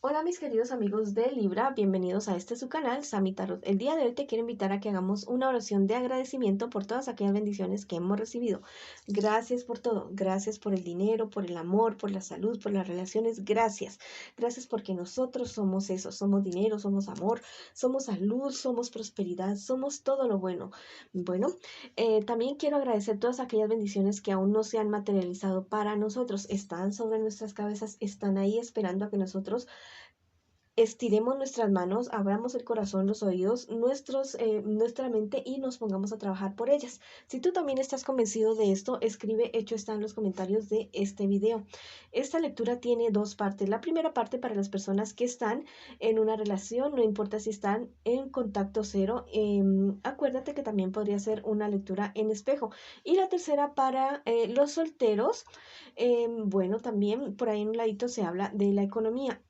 Hola mis queridos amigos de Libra, bienvenidos a este su canal, Sami Tarot. El día de hoy te quiero invitar a que hagamos una oración de agradecimiento por todas aquellas bendiciones que hemos recibido. Gracias por todo, gracias por el dinero, por el amor, por la salud, por las relaciones, gracias. Gracias porque nosotros somos eso, somos dinero, somos amor, somos salud, somos prosperidad, somos todo lo bueno. Bueno, también quiero agradecer todas aquellas bendiciones que aún no se han materializado para nosotros. Están sobre nuestras cabezas, están ahí esperando a que nosotros estiremos nuestras manos, abramos el corazón, los oídos, nuestra mente y nos pongamos a trabajar por ellas. Si tú también estás convencido de esto, escribe hecho está en los comentarios de este video. Esta lectura tiene dos partes. La primera parte para las personas que están en una relación, no importa si están en contacto cero, acuérdate que también podría ser una lectura en espejo. Y la tercera para los solteros, bueno, también por ahí en un ladito se habla de la economía.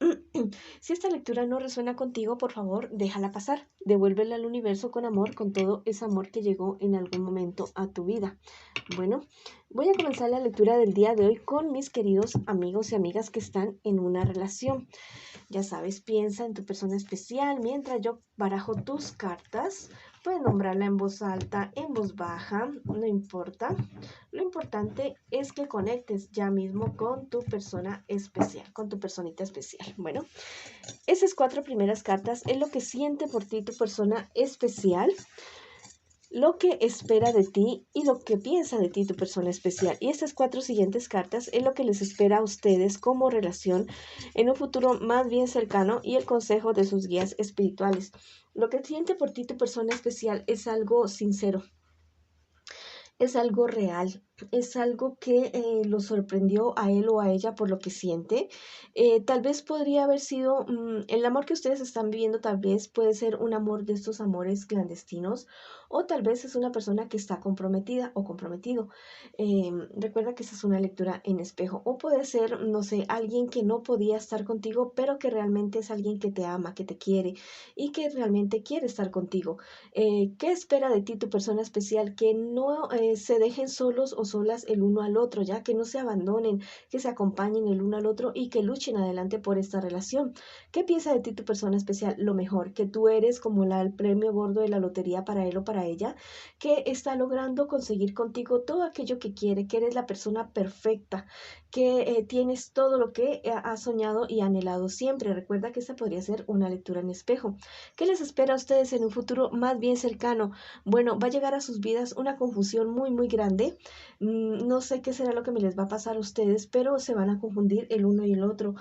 Si esta lectura no resuena contigo, por favor, déjala pasar. Devuélvela al universo con amor, con todo ese amor que llegó en algún momento a tu vida. Bueno, voy a comenzar la lectura del día de hoy con mis queridos amigos y amigas que están en una relación. Ya sabes, piensa en tu persona especial mientras yo barajo tus cartas. Puedes nombrarla en voz alta, en voz baja, no importa. Lo importante es que conectes ya mismo con tu persona especial, con tu personita especial. Bueno, esas cuatro primeras cartas es lo que siente por ti tu persona especial, lo que espera de ti y lo que piensa de ti tu persona especial. Y estas cuatro siguientes cartas es lo que les espera a ustedes como relación en un futuro más bien cercano y el consejo de sus guías espirituales. Lo que siente por ti tu persona especial es algo sincero, es algo real, es algo que lo sorprendió a él o a ella por lo que siente. Tal vez podría haber sido el amor que ustedes están viviendo, tal vez puede ser un amor de estos amores clandestinos o tal vez es una persona que está comprometida o comprometido. Recuerda que esa es una lectura en espejo o puede ser, no sé, alguien que no podía estar contigo, pero que realmente es alguien que te ama, que te quiere y que realmente quiere estar contigo. ¿Qué espera de ti tu persona especial? Que no se dejen solos o solas el uno al otro, ya que no se abandonen, que se acompañen el uno al otro y que luchen adelante por esta relación. ¿Qué piensa de ti tu persona especial? Lo mejor, que tú eres como el premio gordo de la lotería para él o para ella, que está logrando conseguir contigo todo aquello que quiere, que eres la persona perfecta, que tienes todo lo que has soñado y anhelado siempre. Recuerda que esta podría ser una lectura en espejo. ¿Qué les espera a ustedes en un futuro más bien cercano? Bueno, va a llegar a sus vidas una confusión muy, muy grande. No sé qué será lo que me les va a pasar a ustedes, pero se van a confundir el uno y el otro.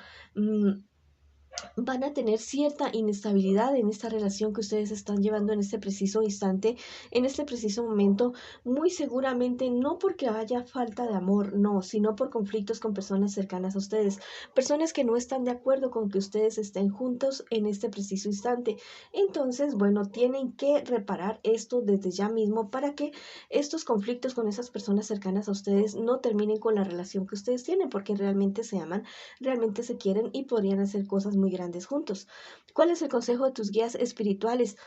Van a tener cierta inestabilidad en esta relación que ustedes están llevando en este preciso instante, en este preciso momento, muy seguramente no porque haya falta de amor, no, sino por conflictos con personas cercanas a ustedes, personas que no están de acuerdo con que ustedes estén juntos en este preciso instante. Entonces, bueno, tienen que reparar esto desde ya mismo para que estos conflictos con esas personas cercanas a ustedes no terminen con la relación que ustedes tienen, porque realmente se aman, realmente se quieren y podrían hacer cosas muy grandes juntos. ¿Cuál es el consejo de tus guías espirituales?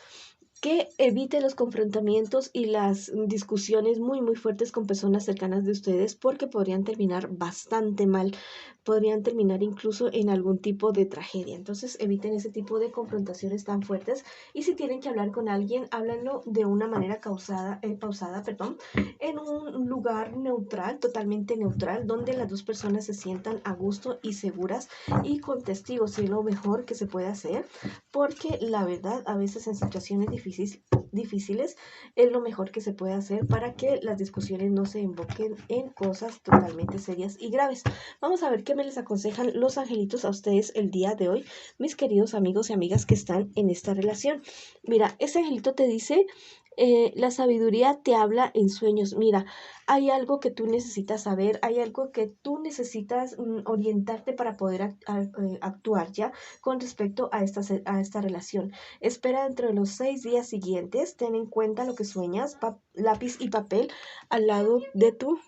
Que evite los confrontamientos y las discusiones muy muy fuertes con personas cercanas de ustedes porque podrían terminar bastante mal, podrían terminar incluso en algún tipo de tragedia. Entonces eviten ese tipo de confrontaciones tan fuertes y si tienen que hablar con alguien, háblenlo de una manera pausada, perdón, en un lugar neutral, totalmente neutral, donde las dos personas se sientan a gusto y seguras y con testigos, y es lo mejor que se puede hacer porque la verdad a veces en situaciones difíciles es lo mejor que se puede hacer para que las discusiones no se invoquen en cosas totalmente serias y graves. Vamos a ver qué me les aconsejan los angelitos a ustedes el día de hoy, mis queridos amigos y amigas que están en esta relación. Mira, ese angelito te dice, la sabiduría te habla en sueños. Mira, hay algo que tú necesitas saber, hay algo que tú necesitas orientarte para poder actuar, ¿ya? Con respecto a esta relación. Espera dentro de los 6 días siguientes, ten en cuenta lo que sueñas, lápiz y papel al lado de tu...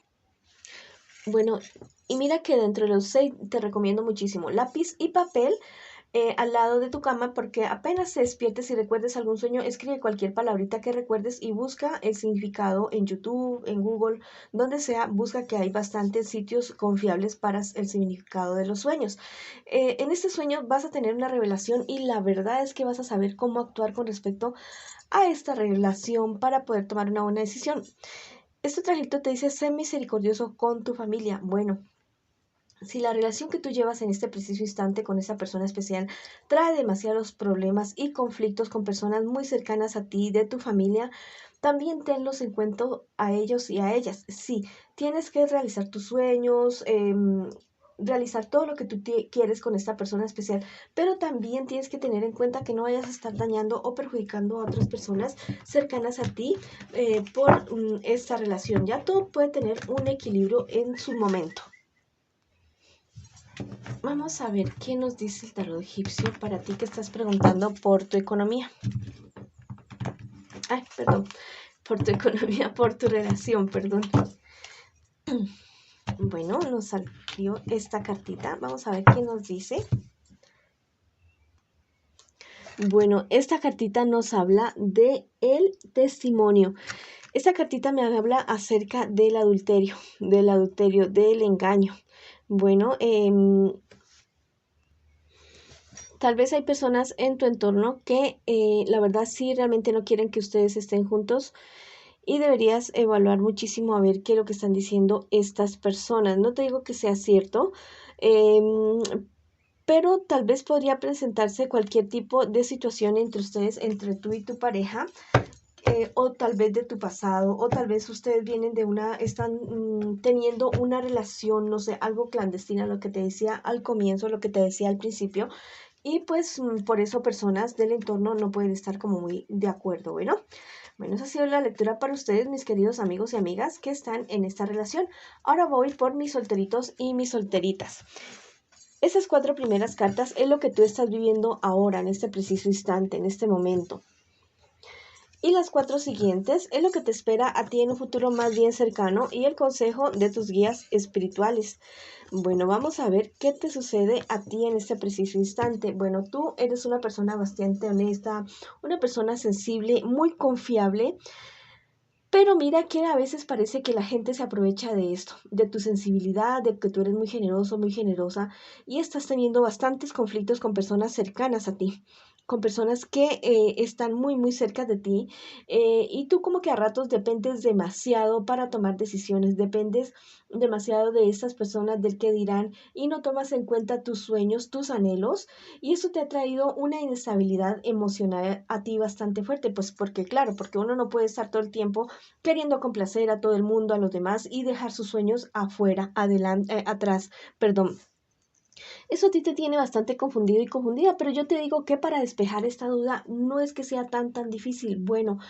Bueno, y mira que dentro de los 6 te recomiendo muchísimo lápiz y papel al lado de tu cama, porque apenas te despiertes y recuerdes algún sueño, escribe cualquier palabrita que recuerdes y busca el significado en YouTube, en Google, donde sea, busca, que hay bastantes sitios confiables para el significado de los sueños. En este sueño vas a tener una revelación y la verdad es que vas a saber cómo actuar con respecto a esta revelación para poder tomar una buena decisión. Este trajecto te dice: sé misericordioso con tu familia. Bueno, si la relación que tú llevas en este preciso instante con esa persona especial trae demasiados problemas y conflictos con personas muy cercanas a ti, de tu familia, también tenlos en cuenta a ellos y a ellas. Sí, tienes que realizar tus sueños, realizar todo lo que tú quieres con esta persona especial, pero también tienes que tener en cuenta que no vayas a estar dañando o perjudicando a otras personas cercanas a ti por esta relación. Ya todo puede tener un equilibrio en su momento. Vamos a ver qué nos dice el tarot egipcio para ti que estás preguntando por tu economía. Ay, perdón, por tu economía, por tu relación, perdón. Bueno, nos salió esta cartita. Vamos a ver qué nos dice. Bueno, esta cartita nos habla de el testimonio. Esta cartita me habla acerca del adulterio, del engaño. Bueno, tal vez hay personas en tu entorno que la verdad sí realmente no quieren que ustedes estén juntos y deberías evaluar muchísimo a ver qué es lo que están diciendo estas personas. No te digo que sea cierto, pero tal vez podría presentarse cualquier tipo de situación entre ustedes, entre tú y tu pareja, o tal vez de tu pasado, o tal vez ustedes vienen de están teniendo una relación, no sé, algo clandestina, lo que te decía al comienzo, lo que te decía al principio, y pues por eso personas del entorno no pueden estar como muy de acuerdo. Bueno, esa ha sido la lectura para ustedes, mis queridos amigos y amigas que están en esta relación. Ahora voy por mis solteritos y mis solteritas. Esas 4 primeras cartas es lo que tú estás viviendo ahora, en este preciso instante, en este momento. Y las 4 siguientes es lo que te espera a ti en un futuro más bien cercano y el consejo de tus guías espirituales. Bueno, vamos a ver qué te sucede a ti en este preciso instante. Bueno, tú eres una persona bastante honesta, una persona sensible, muy confiable. Pero mira que a veces parece que la gente se aprovecha de esto, de tu sensibilidad, de que tú eres muy generoso, muy generosa y estás teniendo bastantes conflictos con personas cercanas a ti, con personas que están muy, muy cerca de ti y tú como que a ratos dependes demasiado para tomar decisiones, dependes demasiado de estas personas, del que dirán, y no tomas en cuenta tus sueños, tus anhelos, y eso te ha traído una inestabilidad emocional a ti bastante fuerte, pues porque claro, porque uno no puede estar todo el tiempo queriendo complacer a todo el mundo, a los demás y dejar sus sueños afuera, adelante, atrás, perdón. Eso a ti te tiene bastante confundido y confundida, pero yo te digo que para despejar esta duda no es que sea tan difícil. Bueno,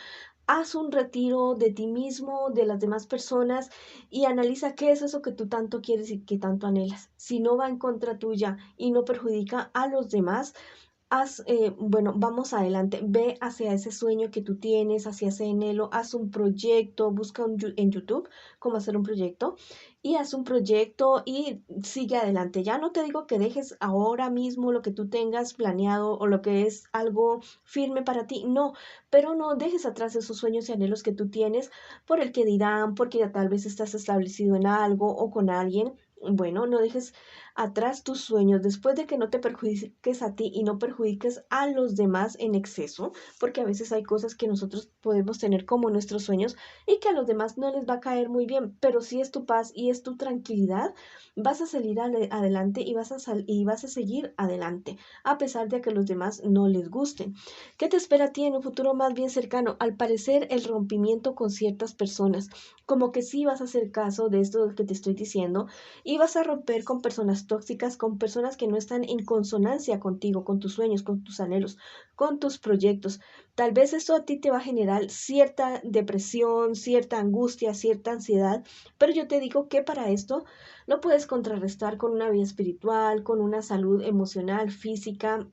haz un retiro de ti mismo, de las demás personas y analiza qué es eso que tú tanto quieres y que tanto anhelas. Si no va en contra tuya y no perjudica a los demás, bueno, vamos adelante, ve hacia ese sueño que tú tienes, hacia ese anhelo, haz un proyecto, busca en YouTube cómo hacer un proyecto y haz un proyecto y sigue adelante. Ya no te digo que dejes ahora mismo lo que tú tengas planeado o lo que es algo firme para ti, no, pero no dejes atrás esos sueños y anhelos que tú tienes por el que dirán, porque ya tal vez estás establecido en algo o con alguien. Bueno, no dejes atrás tus sueños después de que no te perjudiques a ti y no perjudiques a los demás en exceso, porque a veces hay cosas que nosotros podemos tener como nuestros sueños y que a los demás no les va a caer muy bien, pero si es tu paz y es tu tranquilidad, vas a salir adelante y vas a seguir adelante, a pesar de que a los demás no les guste. ¿Qué te espera a ti en un futuro más bien cercano? Al parecer, el rompimiento con ciertas personas, como que sí vas a hacer caso de esto que te estoy diciendo y vas a romper con personas tóxicas, con personas que no están en consonancia contigo, con tus sueños, con tus anhelos, con tus proyectos. Tal vez esto a ti te va a generar cierta depresión, cierta angustia, cierta ansiedad, pero yo te digo que para esto lo puedes contrarrestar con una vida espiritual, con una salud emocional, física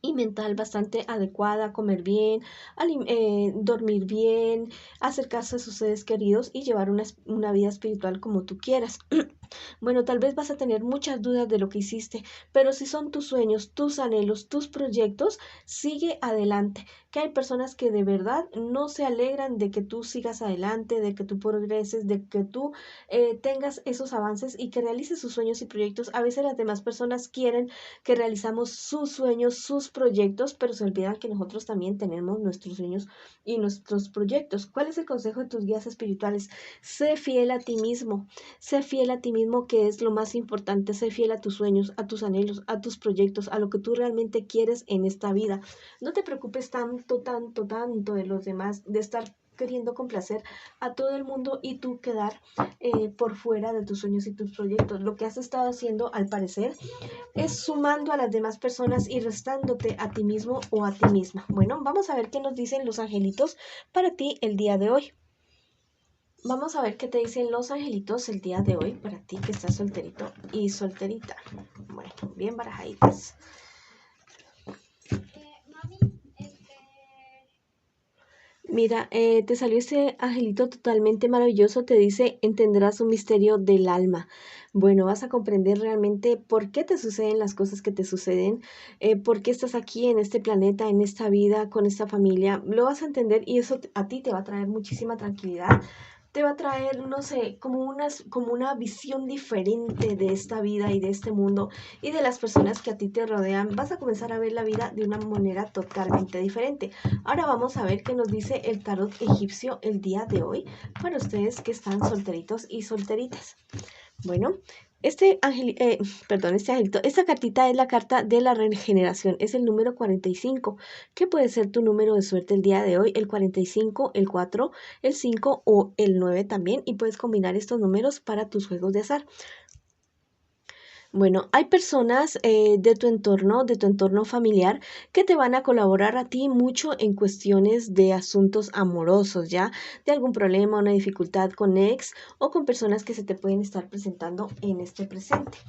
y mental bastante adecuada, comer bien, dormir bien, acercarse a sus seres queridos y llevar una vida espiritual como tú quieras. Bueno, tal vez vas a tener muchas dudas de lo que hiciste, pero si son tus sueños, tus anhelos, tus proyectos, sigue adelante. Que hay personas que de verdad no se alegran de que tú sigas adelante, de que tú progreses, de que tú tengas esos avances y que realices sus sueños y proyectos. A veces las demás personas quieren que realizamos sus sueños, sus proyectos, pero se olvidan que nosotros también tenemos nuestros sueños y nuestros proyectos. ¿Cuál es el consejo de tus guías espirituales? Sé fiel a ti mismo. Sé fiel a ti mismo, que es lo más importante. Sé fiel a tus sueños, a tus anhelos, a tus proyectos, a lo que tú realmente quieres en esta vida. No te preocupes tanto, tanto, tanto de los demás, de estar queriendo complacer a todo el mundo y tú quedar por fuera de tus sueños y tus proyectos. Lo que has estado haciendo, al parecer, es sumando a las demás personas y restándote a ti mismo o a ti misma. Bueno, vamos a ver qué nos dicen los angelitos para ti el día de hoy. Vamos a ver qué te dicen los angelitos el día de hoy para ti que estás solterito y solterita. Bueno, bien barajaditas. Mira, te salió este angelito totalmente maravilloso, te dice, entenderás un misterio del alma. Bueno, vas a comprender realmente por qué te suceden las cosas que te suceden, por qué estás aquí en este planeta, en esta vida, con esta familia. Lo vas a entender y eso a ti te va a traer muchísima tranquilidad. Te va a traer, no sé, como una visión diferente de esta vida y de este mundo y de las personas que a ti te rodean. Vas a comenzar a ver la vida de una manera totalmente diferente. Ahora vamos a ver qué nos dice el tarot egipcio el día de hoy para ustedes que están solteritos y solteritas. Bueno, este angelito, esta cartita es la carta de la regeneración, es el número 45, que puede ser tu número de suerte el día de hoy, el 45, el 4, el 5 o el 9 también, y puedes combinar estos números para tus juegos de azar. Bueno, hay personas de tu entorno familiar, que te van a colaborar a ti mucho en cuestiones de asuntos amorosos, ¿ya? De algún problema, una dificultad con ex o con personas que se te pueden estar presentando en este presente.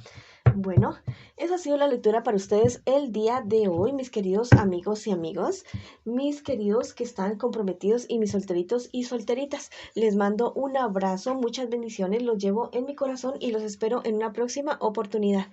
Bueno, esa ha sido la lectura para ustedes el día de hoy, mis queridos amigos y amigos, mis queridos que están comprometidos y mis solteritos y solteritas. Les mando un abrazo, muchas bendiciones, los llevo en mi corazón y los espero en una próxima oportunidad.